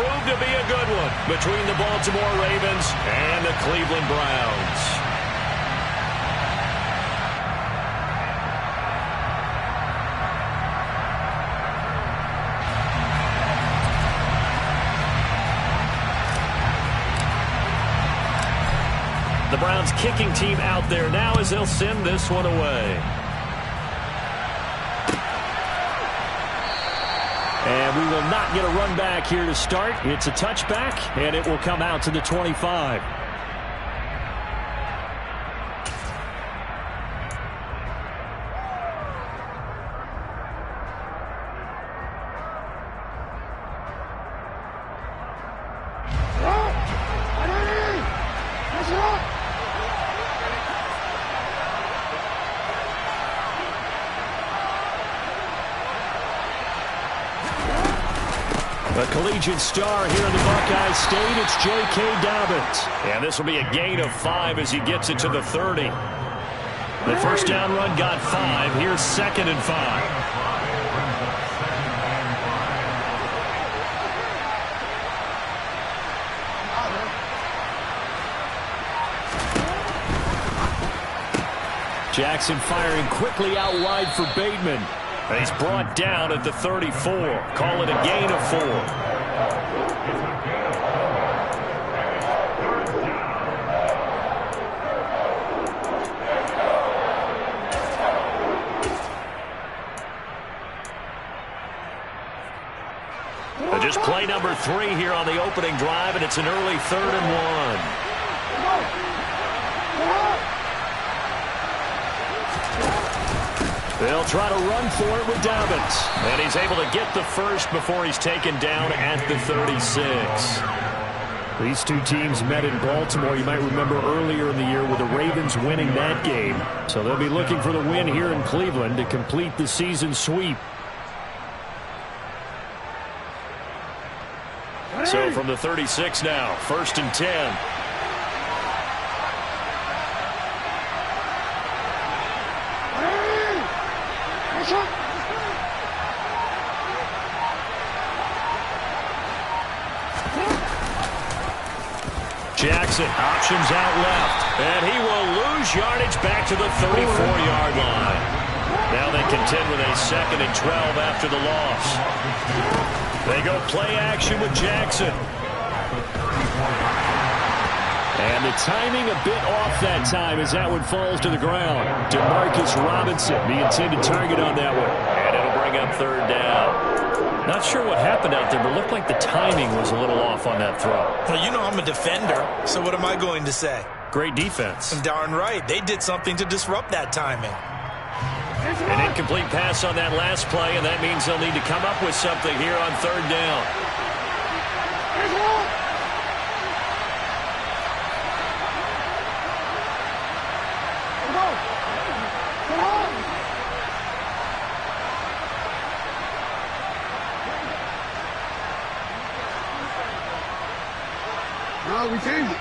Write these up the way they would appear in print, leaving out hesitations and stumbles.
prove to be a good one between the Baltimore Ravens and the Cleveland Browns. The Browns kicking team out there now as they'll send this one away. And we will not get a run back here to start. It's a touchback, and it will come out to the 25. A collegiate star here in the Buckeye State, it's J.K. Dobbins. And this will be a gain of 5 as he gets it to the 30. The first down run got 5. Here's 2nd and 5. Jackson firing quickly out wide for Bateman. He's brought down at the 34. Call it a gain of 4. Just play number 3 here on the opening drive, and it's an early 3rd and 1. They'll try to run for it with Dobbins. And he's able to get the first before he's taken down at the 36. These two teams met in Baltimore, you might remember earlier in the year, with the Ravens winning that game. So they'll be looking for the win here in Cleveland to complete the season sweep. So from the 36 now, 1st and 10. Jackson options out left, and he will lose yardage back to the 34-yard line. Now they contend with a 2nd and 12 after the loss. They go play action with Jackson. And the timing a bit off that time as that one falls to the ground. Demarcus Robinson, the intended target on that one. And it'll bring up 3rd down. Not sure what happened out there, but it looked like the timing was a little off on that throw. Well, you know I'm a defender, so what am I going to say? Great defense. Darn right. They did something to disrupt that timing. An incomplete pass on that last play, and that means they'll need to come up with something here on 3rd down. We changed it.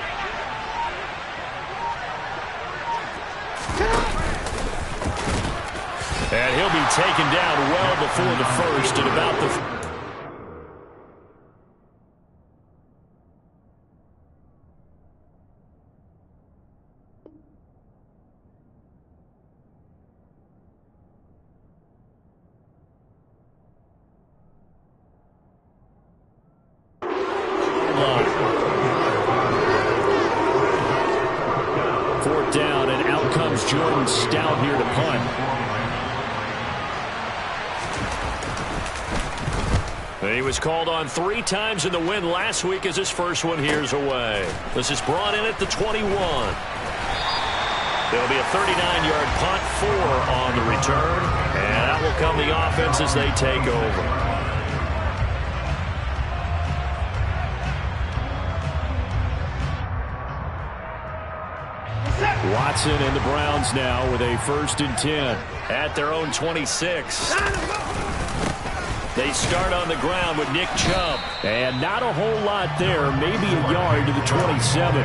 And he'll be taken down well before the first at about the... down, and out comes Jordan Stout here to punt. He was called on 3 times in the win last week as his first one here's away. This is brought in at the 21. There'll be a 39-yard punt, 4 on the return, and out will come the offense as they take over. Watson and the Browns now with a 1st and 10 at their own 26. They start on the ground with Nick Chubb. And not a whole lot there, maybe a yard to the 27.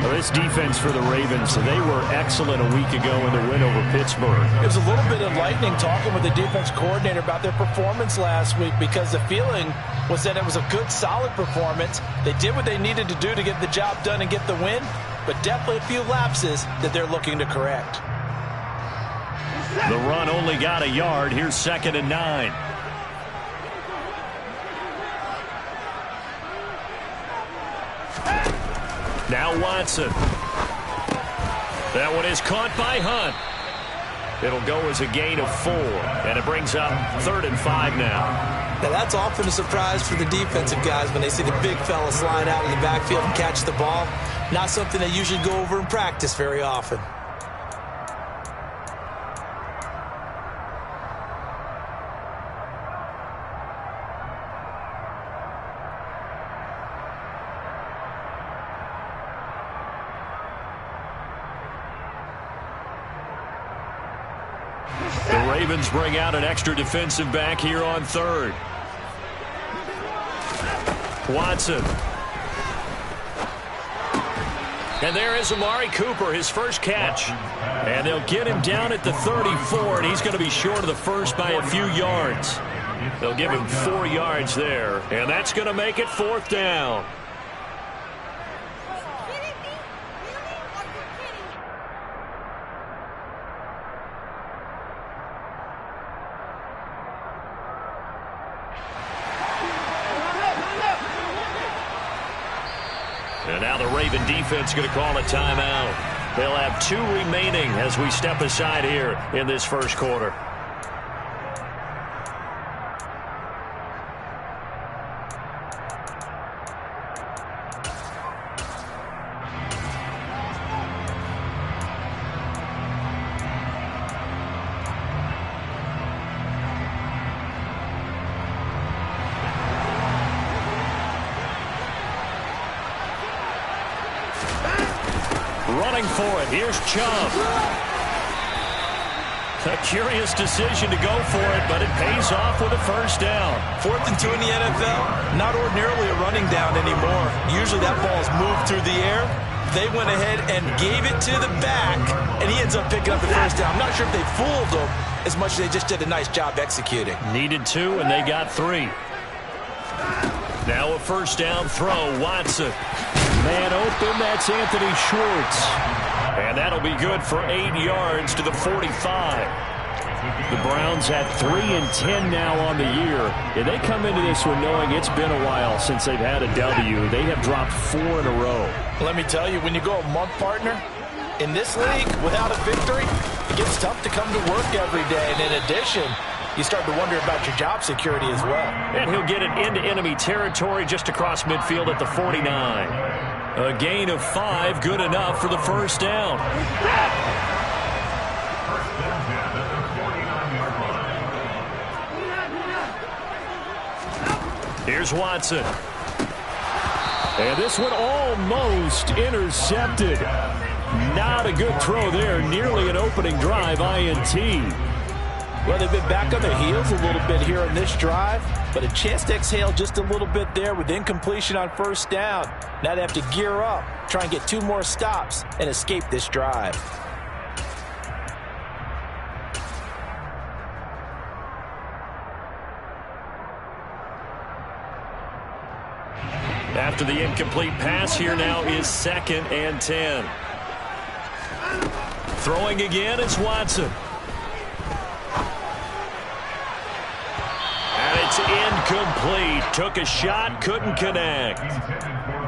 Well, this defense for the Ravens, they were excellent a week ago in the win over Pittsburgh. It was a little bit enlightening talking with the defense coordinator about their performance last week, because the feeling was that it was a good, solid performance. They did what they needed to do to get the job done and get the win, but definitely a few lapses that they're looking to correct. The run only got a yard. Here's 2nd and 9. Now Watson. That one is caught by Hunt. It'll go as a gain of 4, and it brings up 3rd and 5 now. Now that's often a surprise for the defensive guys when they see the big fella slide out of the backfield and catch the ball. Not something they usually go over in practice very often. The Ravens bring out an extra defensive back here on 3rd. Watson. And there is Amari Cooper, his first catch. And they'll get him down at the 34, and he's going to be short of the first by a few yards. They'll give him 4 yards there, and that's going to make it 4th down. And now the Raven defense going to call a timeout. They'll have 2 remaining as we step aside here in this first quarter. Running for it. Here's Chubb. A curious decision to go for it, but it pays off with a first down. 4th and 2 in the NFL, not ordinarily a running down anymore. Usually that ball is moved through the air. They went ahead and gave it to the back, and he ends up picking up the first down. I'm not sure if they fooled him as much as they just did a nice job executing. Needed 2, and they got 3. Now a first down throw. Watson. Man open, that's Anthony Schwartz. And that'll be good for 8 yards to the 45. The Browns at 3-10 now on the year. And they come into this one knowing it's been a while since they've had a W. They have dropped 4 in a row. Let me tell you, when you go a month, partner, in this league, without a victory, it gets tough to come to work every day. And in addition, you start to wonder about your job security as well. And he'll get it into enemy territory just across midfield at the 49. A gain of 5, good enough for the first down. Here's Watson. And this one almost intercepted. Not a good throw there. Nearly an opening drive, INT. Well, they've been back on their heels a little bit here in this drive, but a chance to exhale just a little bit there with incompletion on first down. Now they have to gear up, try and get 2 more stops, and escape this drive. After the incomplete pass, here now is 2nd and 10. Throwing again, it's Watson. And it's incomplete. Took a shot, couldn't connect.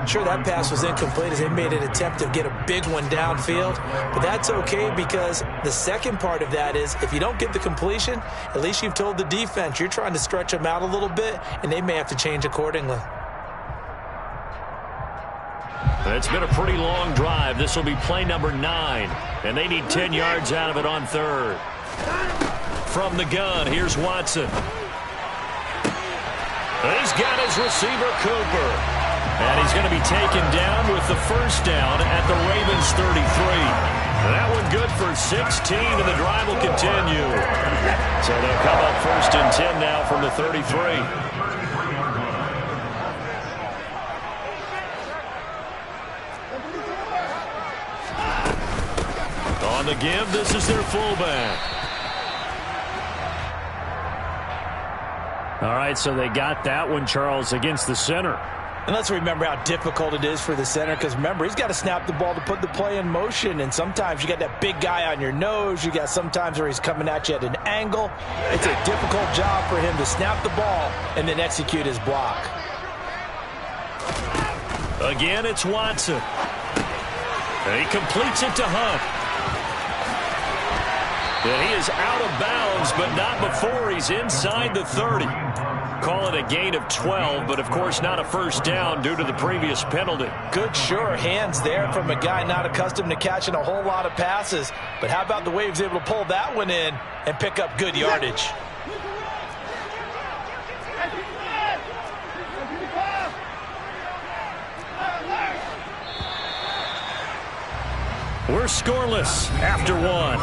Sure, that pass was incomplete as they made an attempt to get a big one downfield. But that's okay, because the second part of that is if you don't get the completion, at least you've told the defense you're trying to stretch them out a little bit, and they may have to change accordingly. It's been a pretty long drive. This will be play number 9, and they need 10 yards out of it on 3rd. From the gun, here's Watson. He's got his receiver, Cooper. And he's going to be taken down with the first down at the Ravens 33. That one good for 16, and the drive will continue. So they'll come up 1st and 10 now from the 33. the give. This is their fullback. All right, so they got that one, Charles, against the center. And let's remember how difficult it is for the center, because remember, he's got to snap the ball to put the play in motion, and sometimes you got that big guy on your nose. You got sometimes where he's coming at you at an angle. It's a difficult job for him to snap the ball and then execute his block. Again, it's Watson. And he completes it to Hunt. And he is out of bounds, but not before he's inside the 30. Call it a gain of 12, but of course not a first down due to the previous penalty. Good, sure hands there from a guy not accustomed to catching a whole lot of passes. But how about the way he was able to pull that one in and pick up good yardage? We're scoreless after one.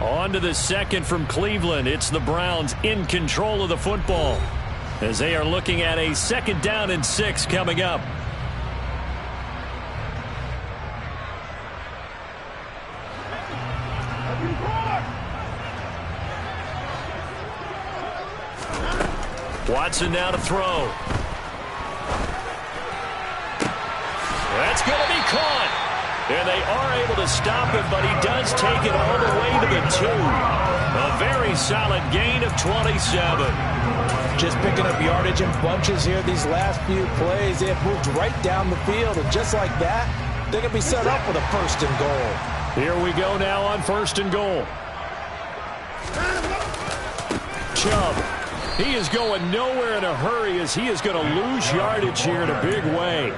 On to the second from Cleveland. It's the Browns in control of the football as they are looking at a 2nd down and 6 coming up. Watson now to throw. That's going to be caught. And they are able to stop him, but he does take it all the way to the 2. A very solid gain of 27. Just picking up yardage in bunches here these last few plays. They have moved right down the field, and just like that, they're going to be set up with a 1st and goal. Here we go now on 1st and goal. Chubb. He is going nowhere in a hurry as he is going to lose yardage here in a big way.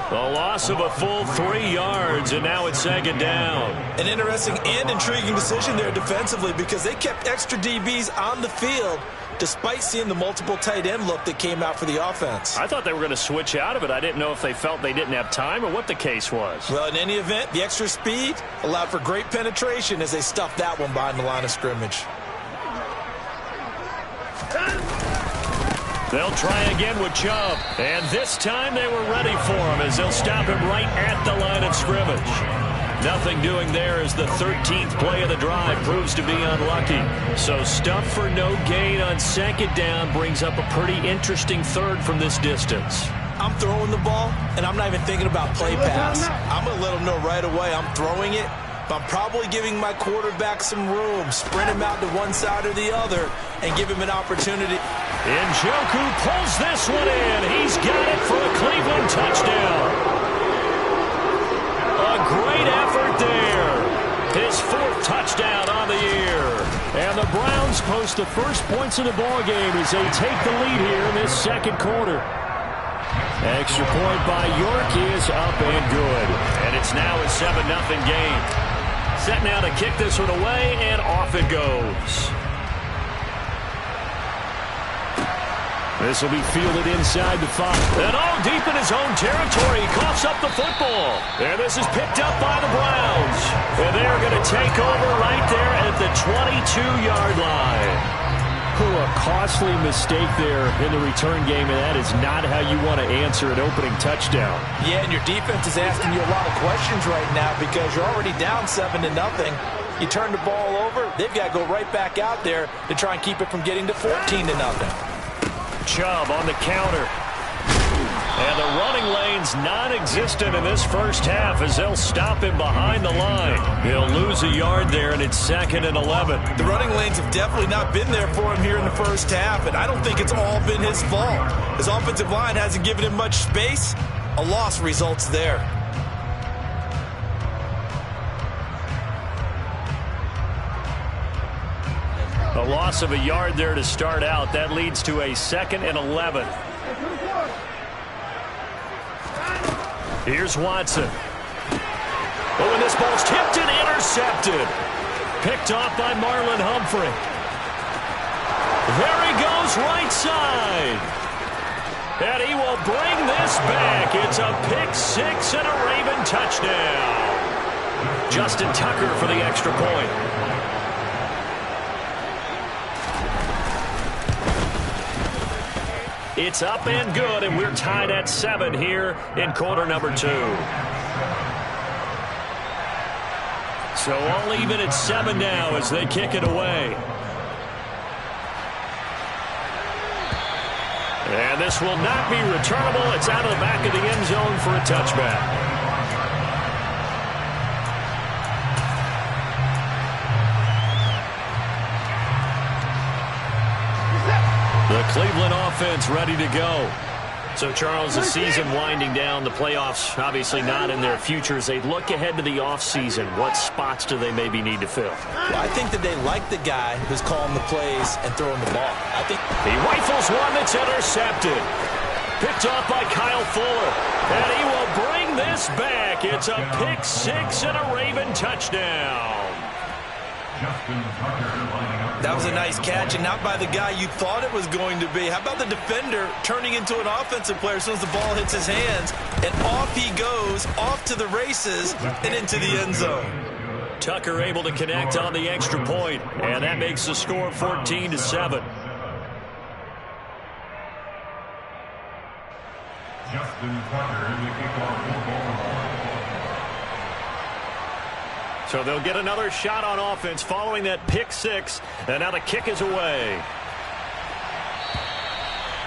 The loss of a full 3 yards, and now it's 2nd down. An interesting and intriguing decision there defensively, because they kept extra DBs on the field despite seeing the multiple tight end look that came out for the offense. I thought they were going to switch out of it. I didn't know if they felt they didn't have time or what the case was. Well, in any event, the extra speed allowed for great penetration as they stuffed that one behind the line of scrimmage. They'll try again with Chubb. And this time they were ready for him as they'll stop him right at the line of scrimmage. Nothing doing there as the 13th play of the drive proves to be unlucky. So stuff for no gain on 2nd down brings up a pretty interesting 3rd from this distance. I'm throwing the ball, and I'm not even thinking about play pass. I'm going to let him know right away I'm throwing it. But I'm probably giving my quarterback some room, sprint him out to one side or the other, and give him an opportunity. Njoku pulls this one in. He's got it for a Cleveland touchdown. A great effort there. His 4th touchdown on the year. And the Browns post the first points of the ballgame as they take the lead here in this 2nd quarter. Extra point by York is up and good. And it's now a 7-0 game. Set now to kick this one away, and off it goes. This will be fielded inside the 5. And all deep in his own territory, he coughs up the football. And this is picked up by the Browns. And they are going to take over right there at the 22-yard line. A costly mistake there in the return game, and that is not how you want to answer an opening touchdown. Yeah, and your defense is asking you a lot of questions right now because you're already down 7-0. You turn the ball over, they've got to go right back out there to try and keep it from getting to 14-0. Chubb on the counter. And the running lane's non-existent in this first half as they'll stop him behind the line. He'll lose a yard there, and it's 2nd and 11. The running lanes have definitely not been there for him here in the first half, and I don't think it's all been his fault. His offensive line hasn't given him much space. A loss results there. A loss of a yard there to start out. That leads to a 2nd and 11. Here's Watson. Oh, and this ball's tipped and intercepted. Picked off by Marlon Humphrey. There he goes right side. And he will bring this back. It's a pick 6 and a Raven touchdown. Justin Tucker for the extra point. It's up and good, and we're tied at 7 here in quarter number 2. So all even at 7 now as they kick it away. And this will not be returnable. It's out of the back of the end zone for a touchback. The Cleveland offense ready to go. So, Charles, the season winding down, the playoffs obviously not in their futures. They look ahead to the offseason. What spots do they maybe need to fill? Well, I think that they like the guy who's calling the plays and throwing the ball. I think he rifles one that's intercepted. Picked off by Kyle Fuller. And he will bring this back. It's a pick six and a Raven touchdown. That was a nice catch, and not by the guy you thought it was going to be. How about the defender turning into an offensive player as soon as the ball hits his hands, and off he goes, off to the races, and into the end zone. Tucker able to connect on the extra point, and that makes the score 14-7. Justin Tucker in the kickoff for Baltimore. So they'll get another shot on offense following that pick six. And now the kick is away.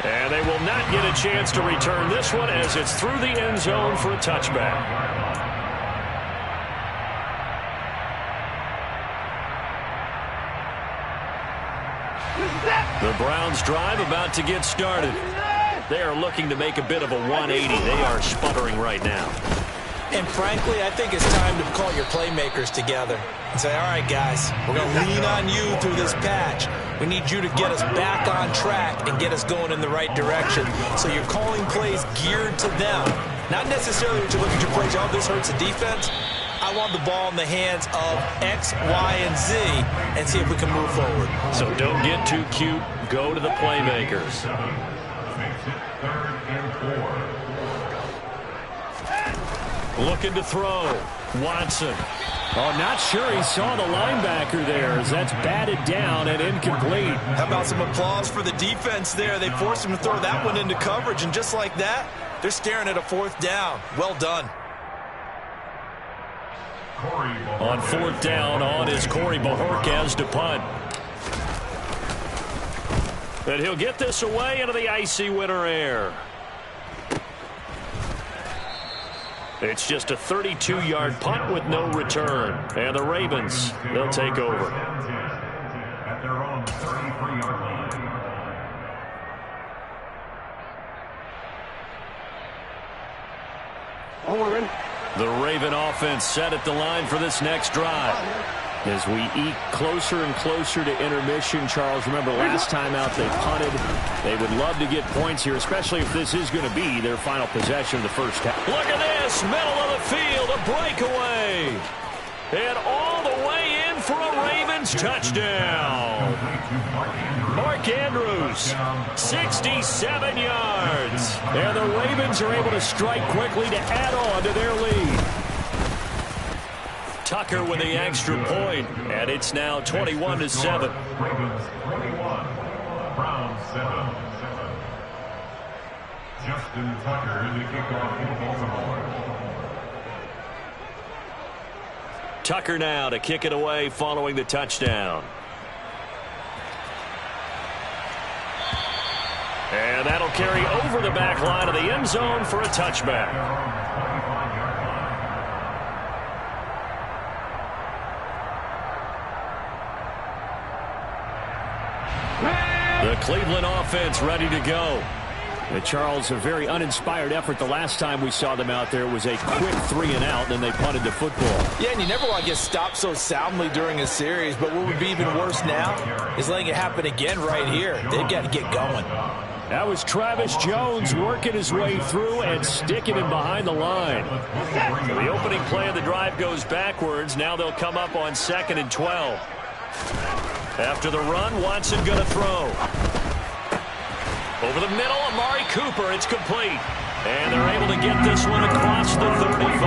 And they will not get a chance to return this one as it's through the end zone for a touchback. The Browns drive about to get started. They are looking to make a bit of a 180. They are sputtering right now. And frankly, I think it's time to call your playmakers together and say, all right, guys, we're going to lean on you through this patch. We need you to get us back on track and get us going in the right direction. So you're calling plays geared to them. Not necessarily that you look at your plays, oh, this hurts the defense. I want the ball in the hands of X, Y, and Z and see if we can move forward. So don't get too cute. Go to the playmakers. Looking to throw. Watson. Oh, not sure he saw the linebacker there as that's batted down and incomplete. How about some applause for the defense there? They forced him to throw that one into coverage, and just like that, they're staring at a fourth down. Well done. On fourth down, on is Corey Bojorquez to punt. But he'll get this away into the icy winter air. It's just a 32-yard punt with no return. And the Ravens, they'll take over. At their own 33-yard line. The Raven offense set at the line for this next drive. As we eke closer and closer to intermission, Charles, remember last time out they punted. They would love to get points here, especially if this is going to be their final possession of the first half. Look at this, middle of the field, a breakaway. And all the way in for a Ravens touchdown. Mark Andrews, 67 yards. And the Ravens are able to strike quickly to add on to their lead. Tucker with the extra point, and it's now 21-7. Ravens 21, Browns 7. Justin Tucker in the kickoff for Baltimore. Tucker now to kick it away following the touchdown. And that'll carry over the back line of the end zone for a touchback. The Cleveland offense ready to go. Charles, a very uninspired effort the last time we saw them out there. It was a quick 3-and-out, and then they punted the football. Yeah, and you never want to get stopped so soundly during a series, but what would be even worse now is letting it happen again right here. They've got to get going. That was Travis Jones working his way through and sticking him behind the line. So the opening play of the drive goes backwards. Now they'll come up on 2nd and 12. After the run, Watson going to throw. Over the middle, Amari Cooper. It's complete. And they're able to get this one across the 35.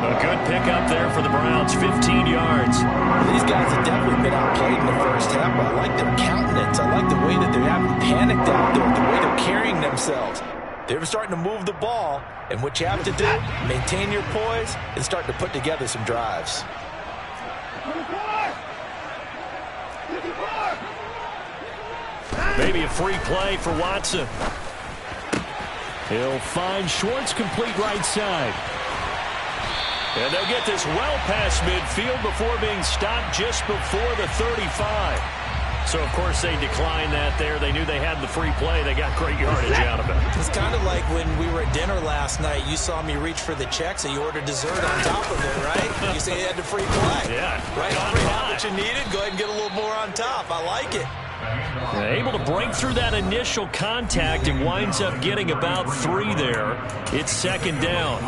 A good pickup there for the Browns, 15 yards. These guys have definitely been outplayed in the first half, but I like their countenance. I like the way that they haven't panicked out there, the way they're carrying themselves. They're starting to move the ball, and what you have to do, maintain your poise and start to put together some drives. Maybe a free play for Watson. He'll find Schwartz complete right side. And they'll get this well past midfield before being stopped just before the 35. So, of course, they declined that there. They knew they had the free play. They got great yardage out of it. It's kind of like when we were at dinner last night. You saw me reach for the check, so you ordered dessert on top of it, right? You say you had the free play. Yeah. Right, already had what you needed. Go ahead and get a little more on top. I like it. Able to break through that initial contact and winds up getting about 3 there. It's second down.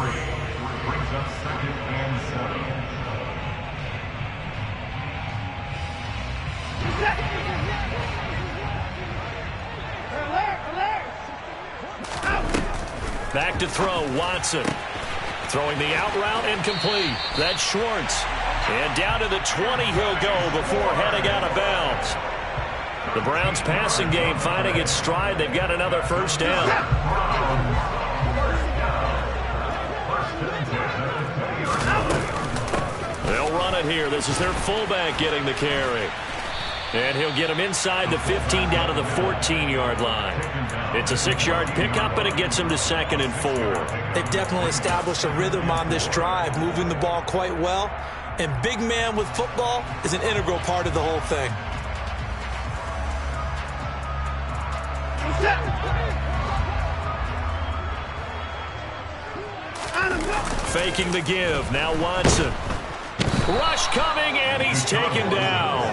Back to throw, Watson. Throwing the out route incomplete. That's Schwartz. And down to the 20 he'll go before heading out of bounds. The Browns passing game finding its stride. They've got another first down. They'll run it here. This is their fullback getting the carry. And he'll get him inside the 15 down to the 14-yard line. It's a 6-yard pickup, but it gets him to 2nd and 4. They've definitely established a rhythm on this drive, moving the ball quite well. And big man with football is an integral part of the whole thing. Faking the give. Now Watson. Rush coming, and he's taken down.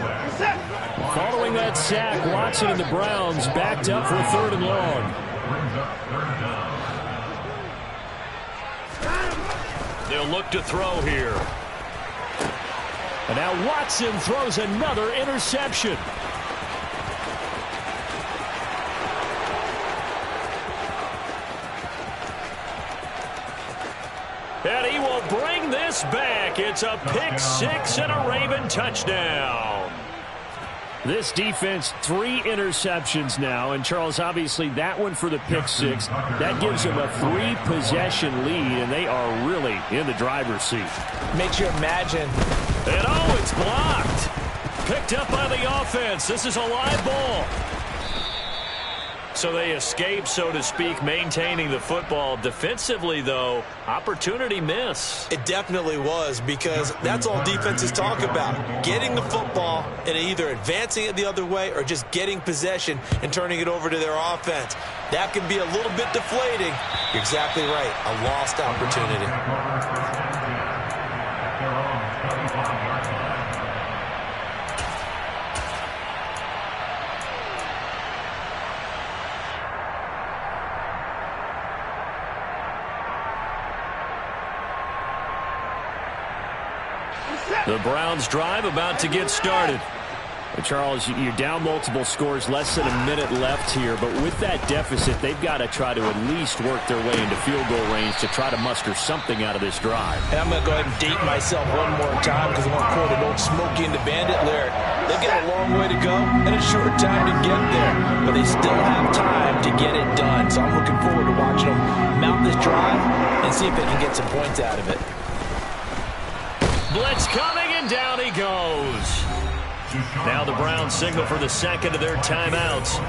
Following that sack, Watson and the Browns backed up for 3rd and long. They'll look to throw here. And now Watson throws another interception. And he will bring this back. It's a pick 6 and a Raven touchdown. This defense, 3 interceptions now. And, Charles, obviously that one for the pick 6. That gives them a 3-possession lead, and they are really in the driver's seat. Makes you imagine. And, oh, it's blocked. Picked up by the offense. This is a live ball. So they escape, so to speak, maintaining the football. Defensively, though, opportunity miss. It definitely was, because that's all defenses talk about. Getting the football and either advancing it the other way or just getting possession and turning it over to their offense. That can be a little bit deflating. You're exactly right. A lost opportunity. The Browns drive about to get started. Charles, you're down multiple scores, less than a minute left here, but with that deficit, they've got to try to at least work their way into field goal range to try to muster something out of this drive. And I'm going to go ahead and date myself one more time because I want to quote an old Smokey and the Bandit lyric. They've got a long way to go and a short time to get there, but they still have time to get it done. So I'm looking forward to watching them mount this drive and see if they can get some points out of it. Blitz coming, and down he goes. Now the Browns signal for the second of their timeouts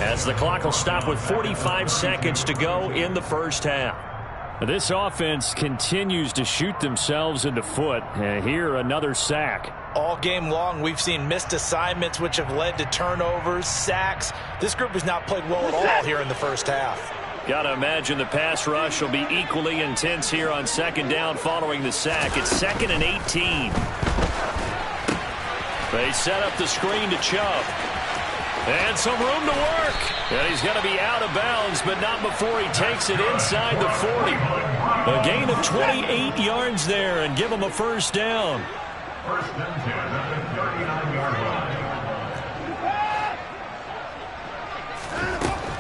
as the clock will stop with 45 seconds to go in the first half. This offense continues to shoot themselves in the foot. Here, another sack. All game long, we've seen missed assignments, which have led to turnovers, sacks. This group has not played well at all here in the first half. Got to imagine the pass rush will be equally intense here on second down following the sack. It's 2nd and 18. They set up the screen to Chubb. And some room to work. And he's going to be out of bounds, but not before he takes it inside the 40. A gain of 28 yards there and give him a first down. First and 10 at the 39-yard line.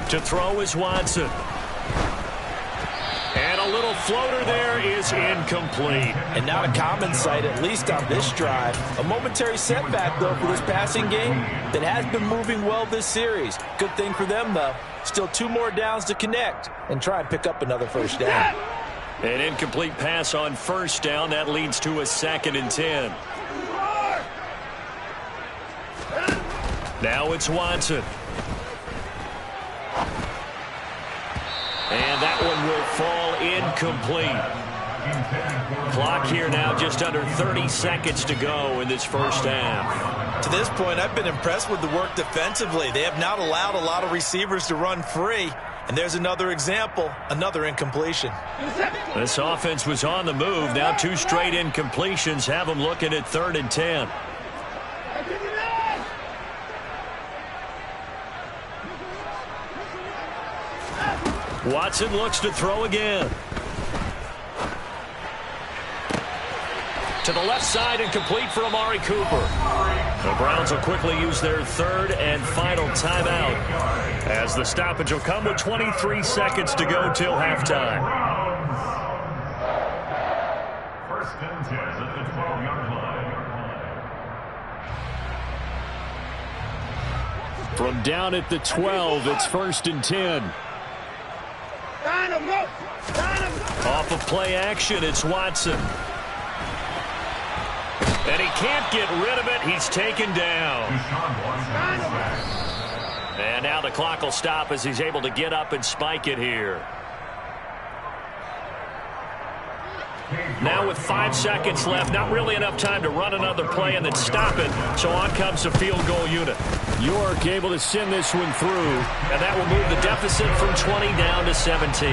To throw is Watson. And a little floater there is incomplete. And not a common sight, at least on this drive. A momentary setback, though, for this passing game that has been moving well this series. Good thing for them, though. Still 2 more downs to connect and try and pick up another first down. An incomplete pass on first down. That leads to a 2nd and 10. Now it's Watson. And that one will fall incomplete. Clock here now just under 30 seconds to go in this first half. To this point, I've been impressed with the work defensively. They have not allowed a lot of receivers to run free. And there's another example, another incompletion. This offense was on the move. Now 2 straight incompletions have them looking at 3rd and 10. Watson looks to throw again. To the left side and complete for Amari Cooper. The Browns will quickly use their 3rd and final timeout as the stoppage will come with 23 seconds to go till halftime. 1st and 10 at the 12-yard line. From down at the 12, it's 1st and 10. Off of play action, it's Watson. And he can't get rid of it. He's taken down. And now the clock will stop as he's able to get up and spike it here. Now with 5 seconds left, not really enough time to run another play and then stop it. So on comes the field goal unit. York able to send this one through, and that will move the deficit from 20 down to 17.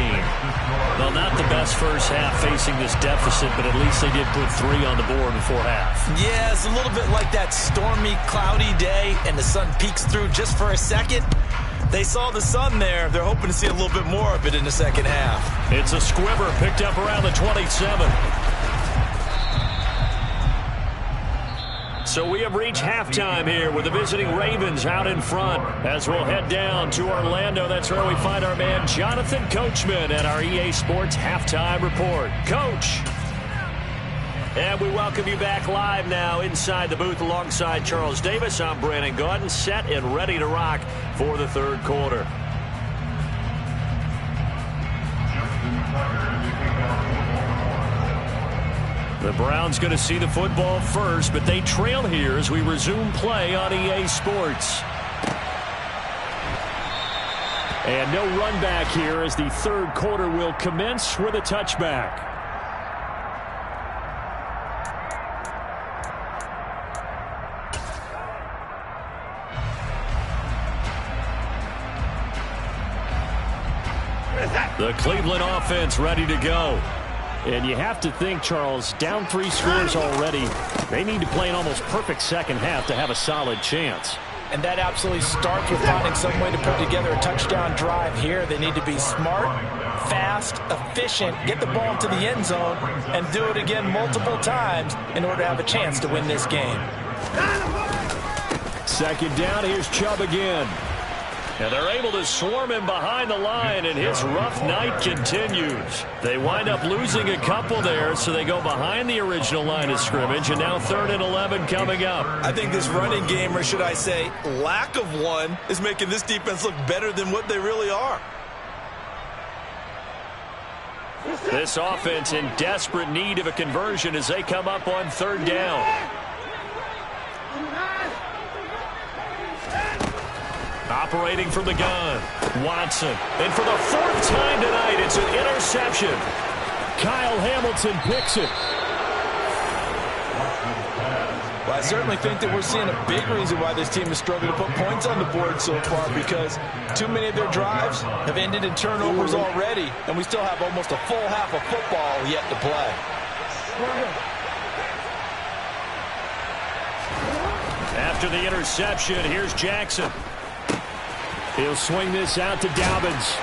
Well, not the best first half facing this deficit, but at least they did put 3 on the board before half. Yeah, it's a little bit like that stormy, cloudy day, and the sun peeks through just for a second. They saw the sun there. They're hoping to see a little bit more of it in the second half. It's a squibber picked up around the 27. So we have reached halftime here with the visiting Ravens out in front. As we'll head down to Orlando, that's where we find our man Jonathan Coachman at our EA Sports Halftime Report. Coach. And we welcome you back live now inside the booth alongside Charles Davis. I'm Brandon Gaudin, set and ready to rock for the 3rd quarter. The Browns going to see the football first, but they trail here as we resume play on EA Sports. And no run back here as the 3rd quarter will commence with a touchback. The Cleveland offense ready to go. And you have to think, Charles, down 3 scores already. They need to play an almost perfect second half to have a solid chance. And that absolutely starts with finding some way to put together a touchdown drive here. They need to be smart, fast, efficient, get the ball into the end zone, and do it again multiple times in order to have a chance to win this game. 2nd down, here's Chubb again. And they're able to swarm him behind the line, and his rough night continues. They wind up losing a couple there, so they go behind the original line of scrimmage, and now 3rd and 11 coming up. I think this running game, or should I say lack of one, is making this defense look better than what they really are. This offense in desperate need of a conversion as they come up on 3rd down. Operating from the gun, Watson. And for the 4th time tonight, it's an interception. Kyle Hamilton picks it. Well, I certainly think that we're seeing a big reason why this team is struggling to put points on the board so far, because too many of their drives have ended in turnovers already, and we still have almost a full half of football yet to play. After the interception, here's Jackson. He'll swing this out to Dobbins.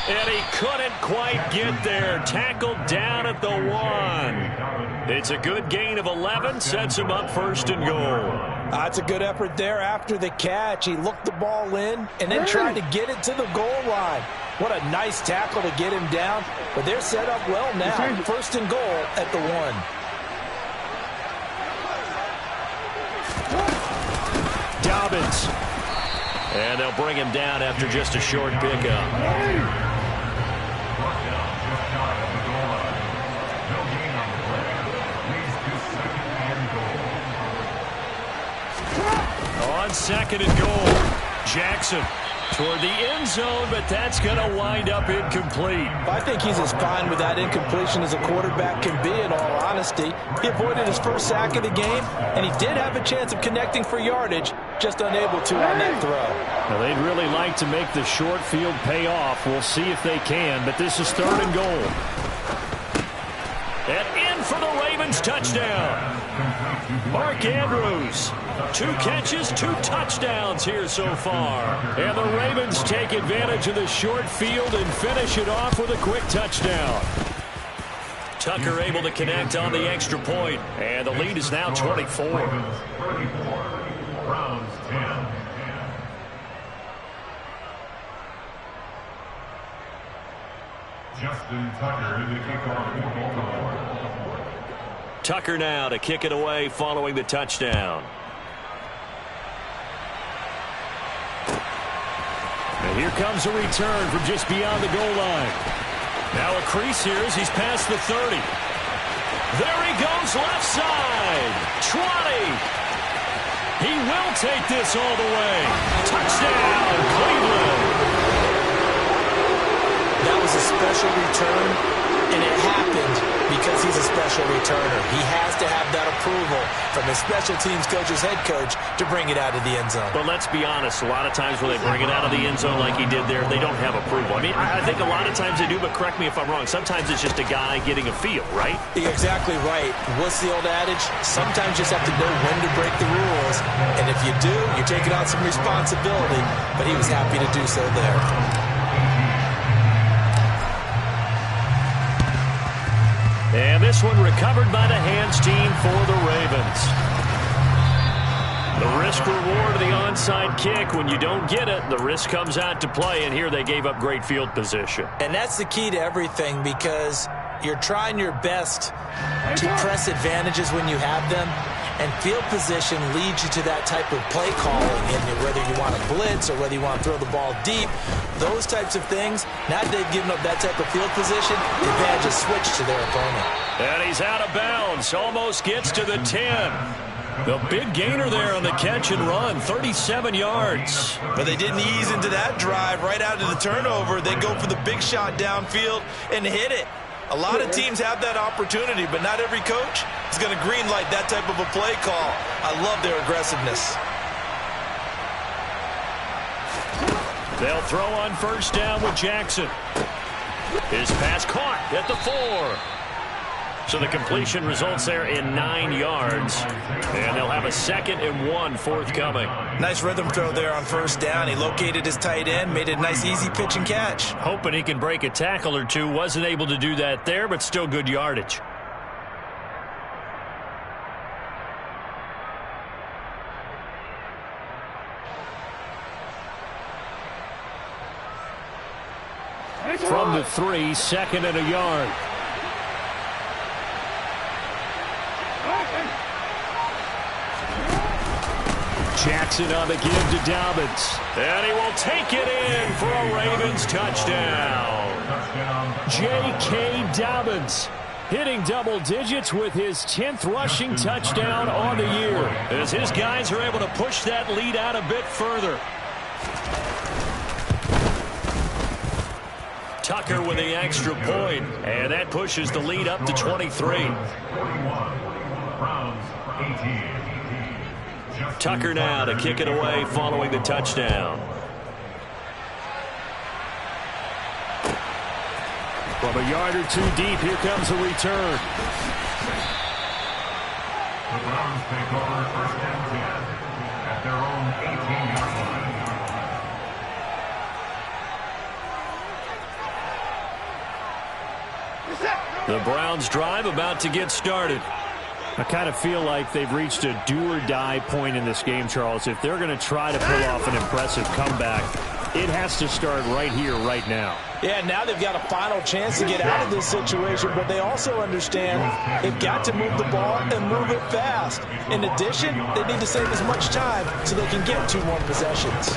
And he couldn't quite get there. Tackled down at the 1. It's a good gain of 11. Sets him up 1st and goal. That's a good effort there after the catch. He looked the ball in and then tried to get it to the goal line. What a nice tackle to get him down. But they're set up well now. First and goal at the 1. Dobbins. And they'll bring him down after just a short pickup. On second and goal, Jackson toward the end zone, but that's going to wind up incomplete. I think he's as fine with that incompletion as a quarterback can be, in all honesty. He avoided his first sack of the game, and he did have a chance of connecting for yardage, just unable to on that throw. Now, they'd really like to make the short field pay off. We'll see if they can, but this is third and goal. And in for the Ravens touchdown. Mark Andrews, 2 catches, 2 touchdowns here so far. And the Ravens take advantage of the short field and finish it off with a quick touchdown. Tucker able to connect on the extra point, and the lead is now 24. Browns 10. Justin Tucker in the kickoff for Baltimore. Tucker now to kick it away following the touchdown. And here comes a return from just beyond the goal line. Now a crease here as he's past the 30. There he goes left side. 20. He will take this all the way. Touchdown, Cleveland. That was a special return, and it happened because he's a special returner. He has to have that approval from his special teams coach, his head coach, to bring it out of the end zone. But let's be honest, a lot of times when they bring it out of the end zone like he did there, they don't have approval. I mean, I think a lot of times they do, but correct me if I'm wrong. Sometimes it's just a guy getting a feel, right? You're exactly right. What's the old adage? Sometimes you just have to know when to break the rules. And if you do, you're taking on some responsibility. But he was happy to do so there. And this one recovered by the hands team for the Ravens. The risk reward of the onside kick. When you don't get it, the risk comes out to play, and here they gave up great field position. And that's the key to everything, because you're trying your best to press advantages when you have them, and field position leads you to that type of play calling, and whether you want to blitz or whether you want to throw the ball deep, those types of things. Now that they've given up that type of field position, the advantage is switched to their opponent. And he's out of bounds, almost gets to the 10. The big gainer there on the catch and run, 37 yards. But they didn't ease into that drive right out of the turnover. They go for the big shot downfield and hit it. A lot of teams have that opportunity, but not every coach is going to greenlight that type of a play call. I love their aggressiveness. They'll throw on first down with Jackson. His pass caught at the 4. So the completion results there in 9 yards. And they'll have a 2nd and 1 forthcoming. Nice rhythm throw there on first down. He located his tight end, made a nice easy pitch and catch. Hoping he can break a tackle or two. Wasn't able to do that there, but still good yardage. From the 3, 2nd and a yard. Jackson on the give to Dobbins. And he will take it in for a Ravens touchdown. J.K. Dobbins hitting double digits with his 10th rushing touchdown on the year, as his guys are able to push that lead out a bit further. Tucker with the extra point, and that pushes the lead up to 23. Tucker now to kick it away following the touchdown. From a yard or two deep, here comes a return. The Browns take over first and 10 at their own 18-yard line. The Browns drive about to get started. I kind of feel like they've reached a do-or-die point in this game, Charles. If they're going to try to pull off an impressive comeback, It has to start right here, right now. Yeah, now they've got a final chance to get out of this situation, but they also understand they've got to move the ball and move it fast. In addition, they need to save as much time so they can get 2 more possessions.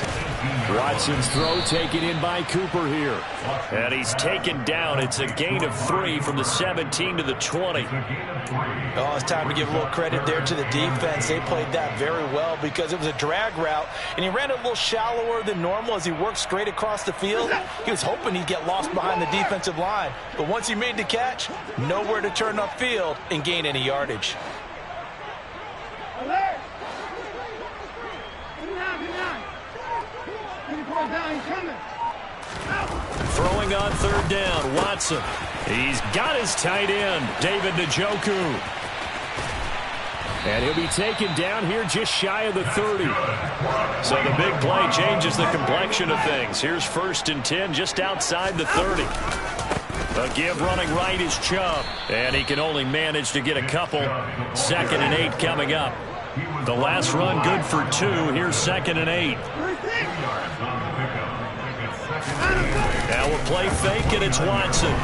Watson's throw taken in by Cooper here. And he's taken down. It's a gain of 3 from the 17 to the 20. Oh, it's time to give a little credit there to the defense. They played that very well because it was a drag route, and he ran it a little shallower than normal as he worked straight across the field. He was hoping he'd get lost behind the defensive line, but once he made the catch, nowhere to turn upfield and gain any yardage. Throwing on 3rd down, Watson. He's got his tight end, David Njoku. And he'll be taken down here just shy of the 30. So the big play changes the complexion of things. Here's 1st and 10 just outside the 30. A give running right is Chubb. And he can only manage to get a couple. 2nd and 8 coming up. The last run good for 2. Here's 2nd and 8. Now we'll play fake, and it's Watson.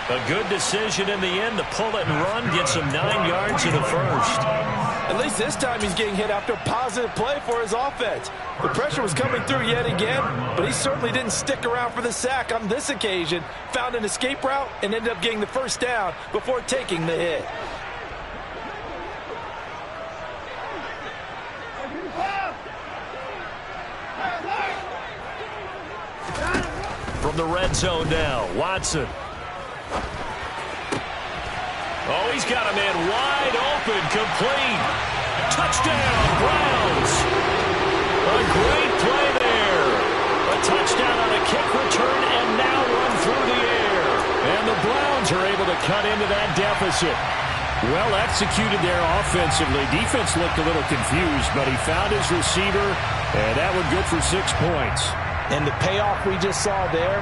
A good decision in the end to pull it and run, gets him 9 yards in the 1st. At least this time he's getting hit after a positive play for his offense. The pressure was coming through yet again, but he certainly didn't stick around for the sack on this occasion. Found an escape route and ended up getting the 1st down before taking the hit. From the red zone now, Watson. Oh, he's got a man wide open, complete. Touchdown, Browns. A great play there. A touchdown on a kick return and now run through the air. And the Browns are able to cut into that deficit. Well executed there offensively. Defense looked a little confused, but he found his receiver, and that one good for 6 points. And the payoff we just saw there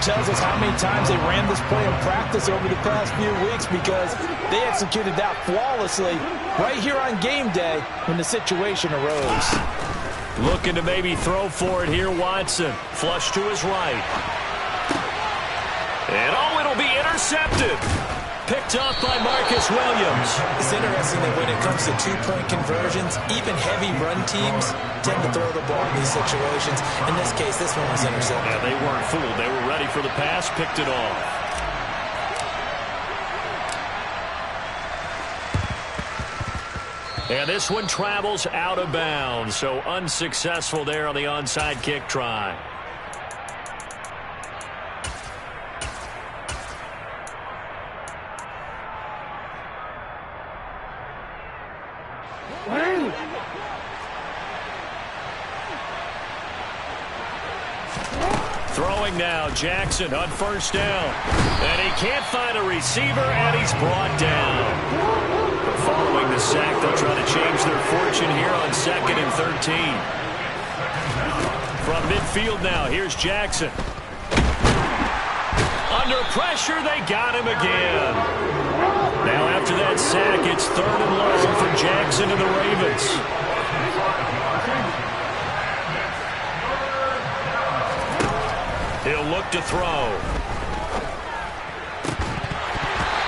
tells us how many times they ran this play in practice over the past few weeks, because they executed that flawlessly right here on game day when the situation arose. Looking to maybe throw for it here, Watson. Flush to his right. And oh, it'll be intercepted. Picked up by Marcus Williams. It's interesting that when it comes to 2-point conversions, even heavy run teams tend to throw the ball in these situations. In this case, this one was intercepted. Yeah, they weren't fooled. They were ready for the pass, picked it off. And this one travels out of bounds, so unsuccessful there on the onside kick try. Throwing now, Jackson on 1st down. And he can't find a receiver, and he's brought down. But following the sack, they'll try to change their fortune here on 2nd and 13. From midfield now, here's Jackson. Under pressure, they got him again. Now after that sack, it's 3rd and long for Jackson and the Ravens. He'll look to throw.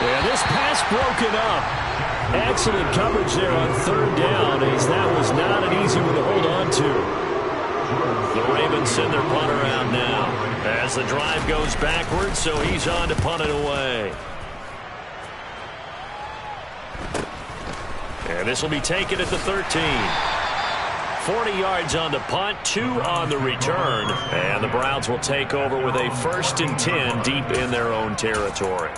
And this pass broken up. Excellent coverage there on 3rd down, as that was not an easy one to hold on to. The Ravens send their punt around now as the drive goes backwards, so he's on to punt it away. And this will be taken at the 13. 40 yards on the punt, 2 on the return. And the Browns will take over with a 1st and 10 deep in their own territory.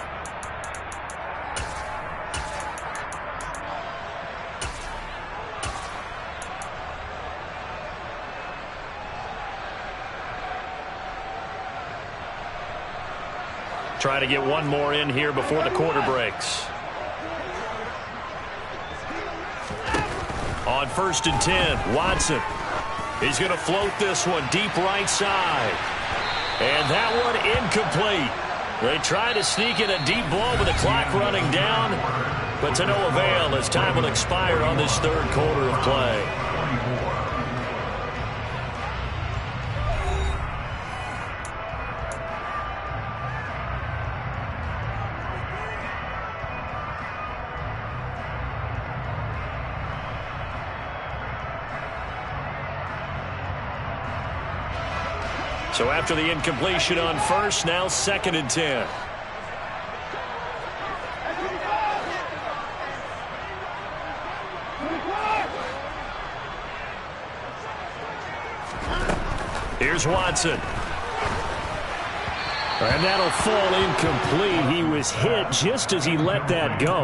Try to get one more in here before the quarter breaks. On 1st and 10, Watson. He's going to float this one deep right side. And that one incomplete. They try to sneak in a deep ball with the clock running down. but to no avail as time will expire on this third quarter of play. So after the incompletion on first, now 2nd and 10. Here's Watson. And that'll fall incomplete. He was hit just as he let that go.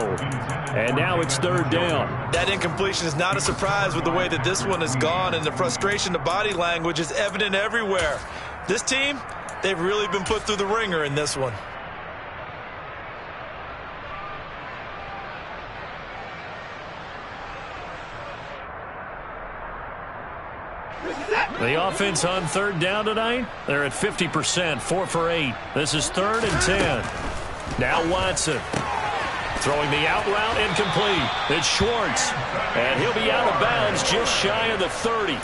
And now it's 3rd down. That incompletion is not a surprise with the way that this one has gone, and the frustration, the body language is evident everywhere. This team, they've really been put through the ringer in this one. The offense on 3rd down tonight, they're at 50%, 4 for 8. This is 3rd and 10. Now Watson. Throwing the out route incomplete. It's Schwartz. And he'll be out of bounds just shy of the 30.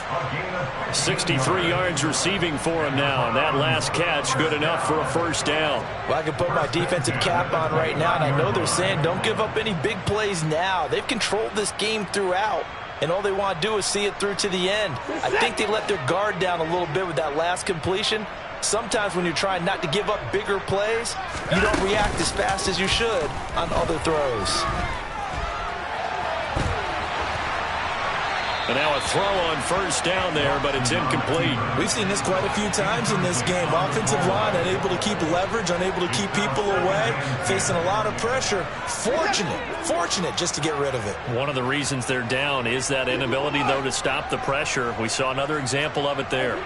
63 yards receiving for him now. And that last catch good enough for a 1st down. Well, I can put my defensive cap on right now, and I know they're saying don't give up any big plays now. They've controlled this game throughout, and all they want to do is see it through to the end. I think they let their guard down a little bit with that last completion. Sometimes when you're trying not to give up bigger plays, you don't react as fast as you should on other throws. And now a throw on 1st down there, but it's incomplete. We've seen this quite a few times in this game. Offensive line unable to keep leverage, unable to keep people away, facing a lot of pressure. Fortunate just to get rid of it. One of the reasons they're down is that inability, though, to stop the pressure. We saw another example of it there.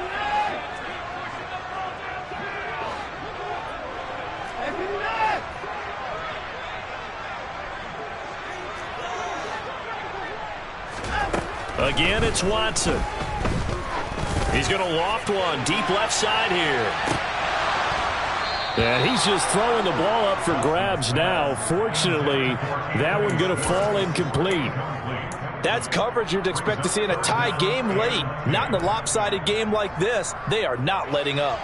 Again, it's Watson. He's going to loft one deep left side here. And he's just throwing the ball up for grabs now. Fortunately, that one going to fall incomplete. That's coverage you'd expect to see in a tie game late. Not in a lopsided game like this. They are not letting up.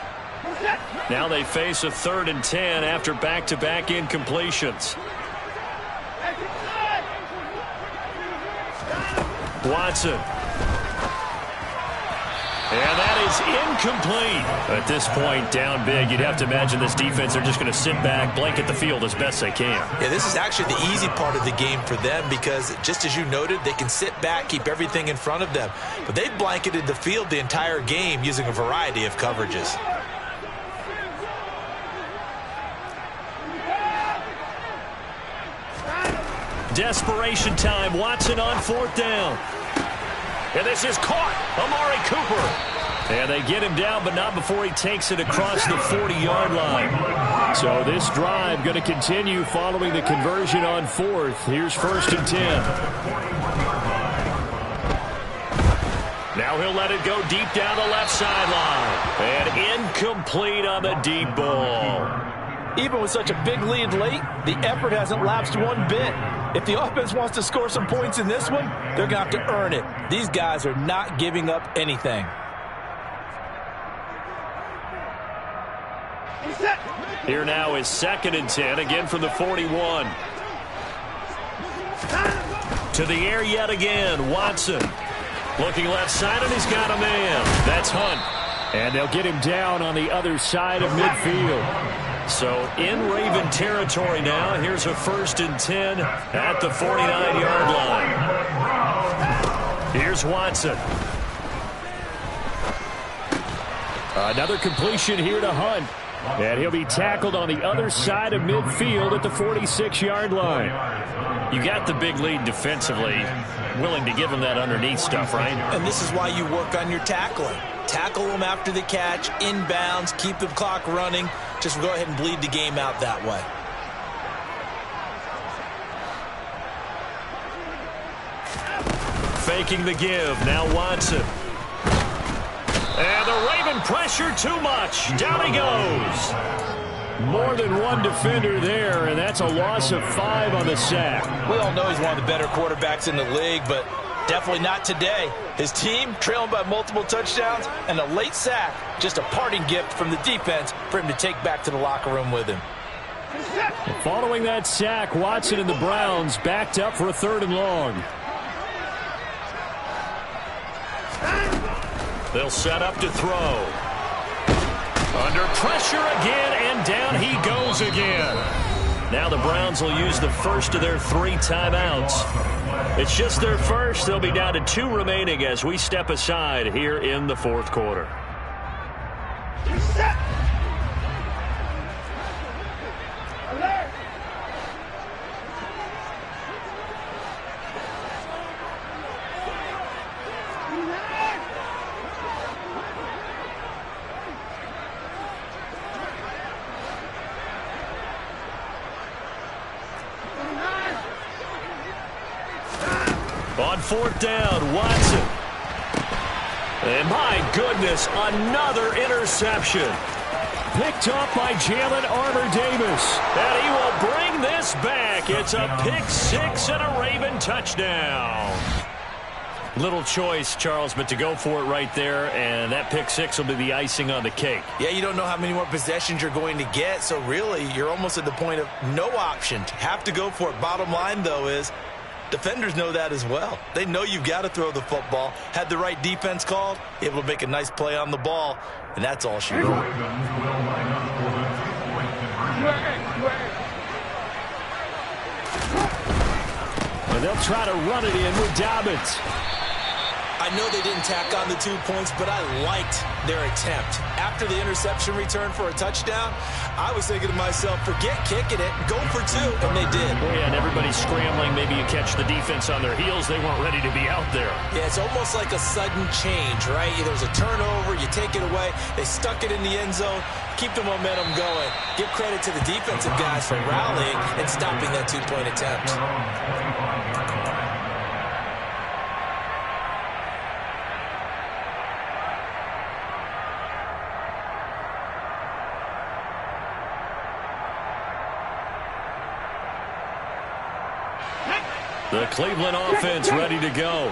Now they face a 3rd and 10 after back-to-back incompletions. Watson. And that is incomplete. At this point, down big, you'd have to imagine this defense are just going to sit back, blanket the field as best they can. Yeah, this is actually the easy part of the game for them because, just as you noted, they can sit back, keep everything in front of them. But they've blanketed the field the entire game using a variety of coverages. Desperation time. Watson on 4th down. And this is caught. Amari Cooper. And they get him down, but not before he takes it across the 40-yard line. So this drive going to continue following the conversion on 4th. Here's 1st and 10. Now he'll let it go deep down the left sideline. And incomplete on the deep ball. Even with such a big lead late, the effort hasn't lapsed one bit. If the offense wants to score some points in this one, they're going to have to earn it. These guys are not giving up anything. Here now is 2nd and 10, again from the 41. To the air yet again, Watson. Looking left side, and he's got a man. That's Hunt. And they'll get him down on the other side of midfield. So in Raven territory now. Here's a 1st and 10 at the 49-yard line. Here's Watson. Another completion here to Hunt. And he'll be tackled on the other side of midfield at the 46-yard line. You got the big lead defensively. Willing to give him that underneath stuff, right? And this is why you work on your tackling. Tackle them after the catch, inbounds, keep the clock running. Just go ahead and bleed the game out that way. Faking the give. Now Watson. And the Raven pressure too much. Down he goes. More than one defender there, and that's a loss of 5 on the sack. We all know he's one of the better quarterbacks in the league, but definitely not today. His team trailing by multiple touchdowns, and a late sack, just a parting gift from the defense for him to take back to the locker room with him. Following that sack, Watson and the Browns backed up for a 3rd and long. They'll set up to throw. Under pressure again, and down he goes again. Now the Browns will use the first of their 3 timeouts. It's just their first. They'll be down to 2 remaining as we step aside here in the 4th quarter. On 4th down, Watson. And my goodness, another interception. Picked up by Jalen Armour-Davis. And he will bring this back. It's a pick 6 and a Raven touchdown. Little choice, Charles, but to go for it right there, and that pick 6 will be the icing on the cake. Yeah, you don't know how many more possessions you're going to get, so really you're almost at the point of no option. Have to go for it. Bottom line, though, is defenders know that as well. They know you've got to throw the football. Had the right defense called, able to make a nice play on the ball, and that's all she wrote. And they'll try to run it in with Dobbins. I know they didn't tack on the 2 points, but I liked their attempt. After the interception return for a touchdown, I was thinking to myself, forget kicking it, go for 2, and they did. Oh, yeah, and everybody's scrambling. Maybe you catch the defense on their heels. They weren't ready to be out there. Yeah, it's almost like a sudden change, right? There's a turnover, you take it away, they stuck it in the end zone, keep the momentum going. Give credit to the defensive guys for rallying and stopping that 2-point attempt. The Cleveland offense ready to go.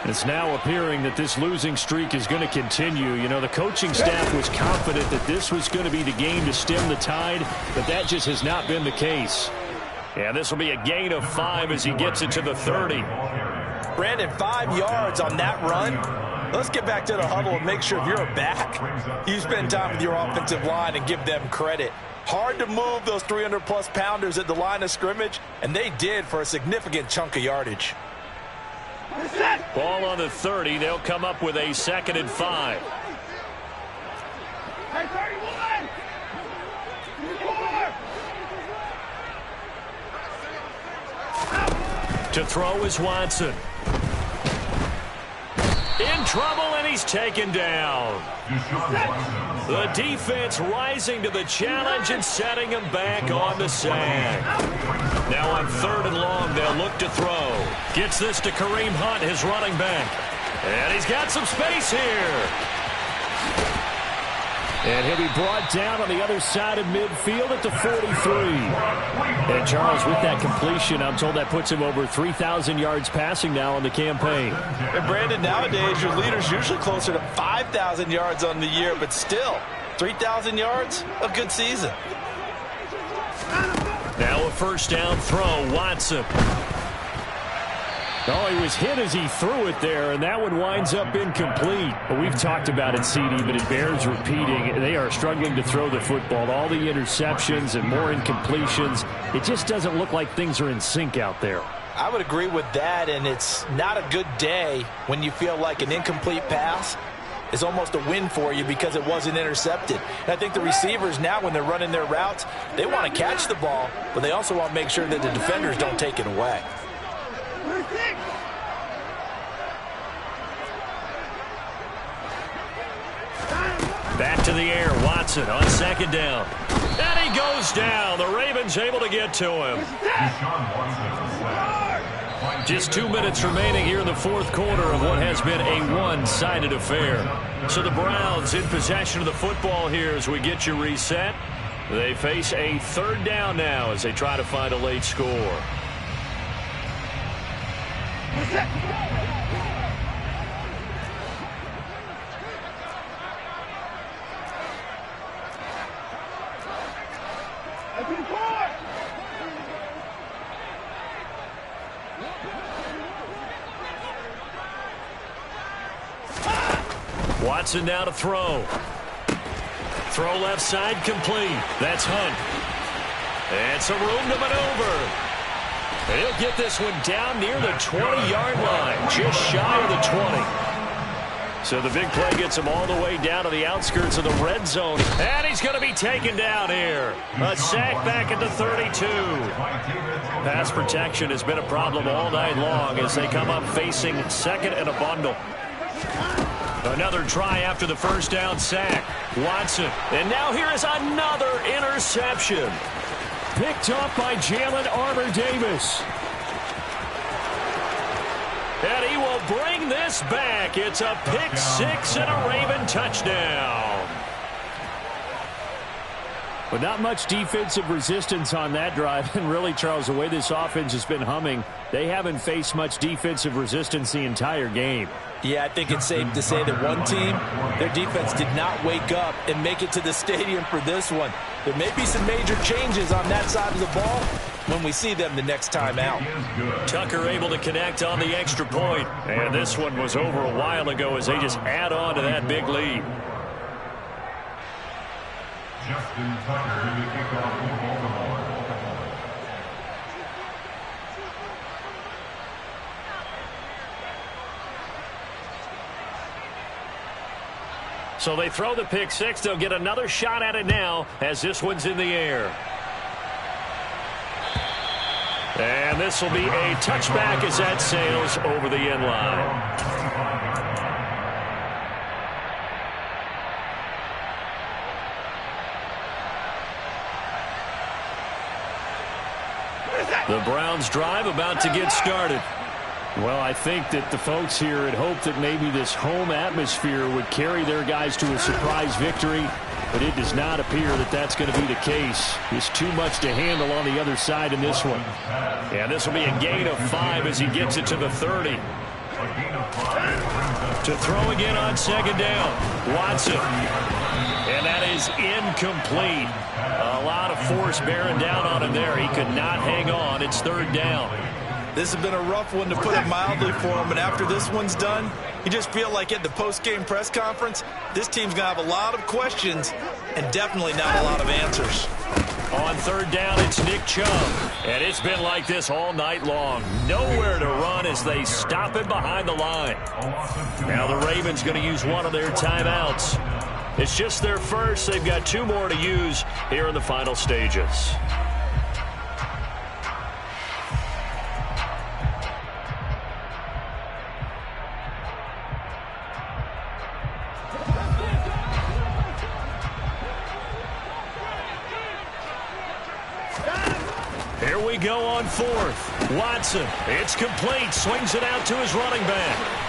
It's now appearing that this losing streak is going to continue. You know, the coaching staff was confident that this was going to be the game to stem the tide, but that just has not been the case. And this will be a gain of 5 as he gets it to the 30. Brandon, 5 yards on that run. Let's get back to the huddle and make sure if you're back, you spend time with your offensive line and give them credit. Hard to move those 300-plus pounders at the line of scrimmage, and they did for a significant chunk of yardage. Ball on the 30. They'll come up with a 2nd and 5. To throw is Watson. In trouble, and he's taken down. The defense rising to the challenge and setting him back on the sack. Now on 3rd and long, they'll look to throw. Gets this to Kareem Hunt, his running back. And he's got some space here. And he'll be brought down on the other side of midfield at the 43. And Charles, with that completion, I'm told that puts him over 3,000 yards passing now on the campaign. And Brandon, nowadays your leader's usually closer to 5,000 yards on the year, but still, 3,000 yards, a good season. Now a 1st down throw, Watson. Oh, he was hit as he threw it there, and that one winds up incomplete. But we've talked about it, CD, but it bears repeating. They are struggling to throw the football. All the interceptions and more incompletions. It just doesn't look like things are in sync out there. I would agree with that, and it's not a good day when you feel like an incomplete pass is almost a win for you because it wasn't intercepted. And I think the receivers now, when they're running their routes, they want to catch the ball, but they also want to make sure that the defenders don't take it away. Back to the air, Watson on 2nd down. And he goes down. The Ravens able to get to him. Just 2 minutes remaining here in the 4th quarter of what has been a one-sided affair. So the Browns in possession of the football here as we get you reset. They face a third down now as they try to find a late score. Watson now to throw. Throw left side complete. That's Hunt. And some room to maneuver. And he'll get this one down near the 20-yard line, just shy of the 20. So the big play gets him all the way down to the outskirts of the red zone. And he's going to be taken down here. A sack back at the 32. Pass protection has been a problem all night long as they come up facing second and a bundle. Another try after the first down sack. Watson. And now here is another interception. Picked up by Jalen Armour-Davis. And he will bring this back. It's a pick six and a Raven touchdown. But not much defensive resistance on that drive. And really, Charles, the way this offense has been humming, they haven't faced much defensive resistance the entire game. Yeah, I think it's safe to say that one team, their defense did not wake up and make it to the stadium for this one. There may be some major changes on that side of the ball when we see them the next time out. Tucker able to connect on the extra point. And this one was over a while ago as they just add on to that big lead. Justin Tucker to the kickoff for Baltimore. So they throw the pick six. They'll get another shot at it now as this one's in the air. And this will be a touchback as that sails over the end line. The Browns drive about to get started. Well, I think that the folks here had hoped that maybe this home atmosphere would carry their guys to a surprise victory, but it does not appear that that's going to be the case. There's too much to handle on the other side in this one. Yeah, this will be a gain of 5 as he gets it to the 30. To throw again on second down. Watson. And that is incomplete. A lot of force bearing down on him there. He could not hang on. It's third down. This has been a rough one, to put it mildly, for him. But after this one's done, you just feel like at the post-game press conference, this team's going to have a lot of questions and definitely not a lot of answers. On third down, it's Nick Chubb. And it's been like this all night long. Nowhere to run as they stop him behind the line. Now the Ravens going to use one of their timeouts. It's just their first. They've got 2 more to use here in the final stages. Here we go on fourth. Watson, it's complete. Swings it out to his running back.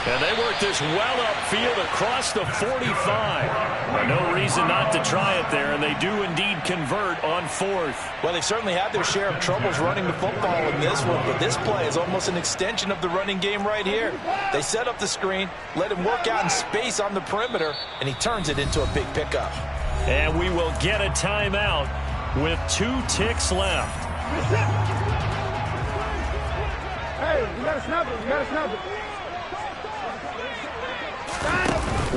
And they work this well upfield across the 45. No reason not to try it there, and they do indeed convert on fourth. Well, they've certainly had their share of troubles running the football in this one, but this play is almost an extension of the running game right here. They set up the screen, let him work out in space on the perimeter, and he turns it into a big pickup. And we will get a timeout with 2 ticks left. Hey, you gotta snap it, you gotta snap it.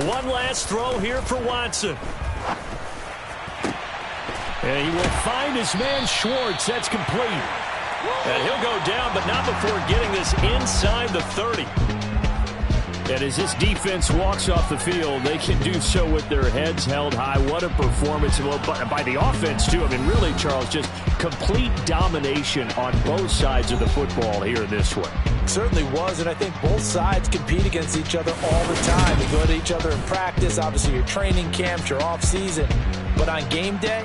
One last throw here for Watson. And he will find his man Schwartz. That's complete. And he'll go down, but not before getting this inside the 30. And as this defense walks off the field, they can do so with their heads held high. What a performance by the offense, too. I mean, really, Charles, just complete domination on both sides of the football here in this one. Certainly was, and I think both sides compete against each other all the time. You go to each other in practice, obviously your training camps, your off-season. But on game day,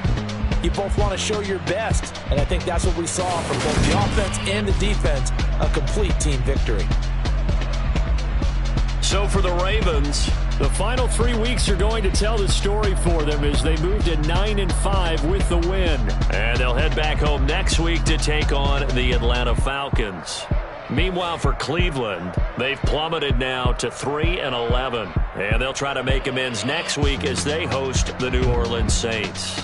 you both want to show your best. And I think that's what we saw from both the offense and the defense, a complete team victory. So for the Ravens, The final 3 weeks are going to tell the story for them as they move to 9-5 with the win. And they'll head back home next week to take on the Atlanta Falcons. Meanwhile, for Cleveland, they've plummeted now to 3-11. And they'll try to make amends next week as they host the New Orleans Saints.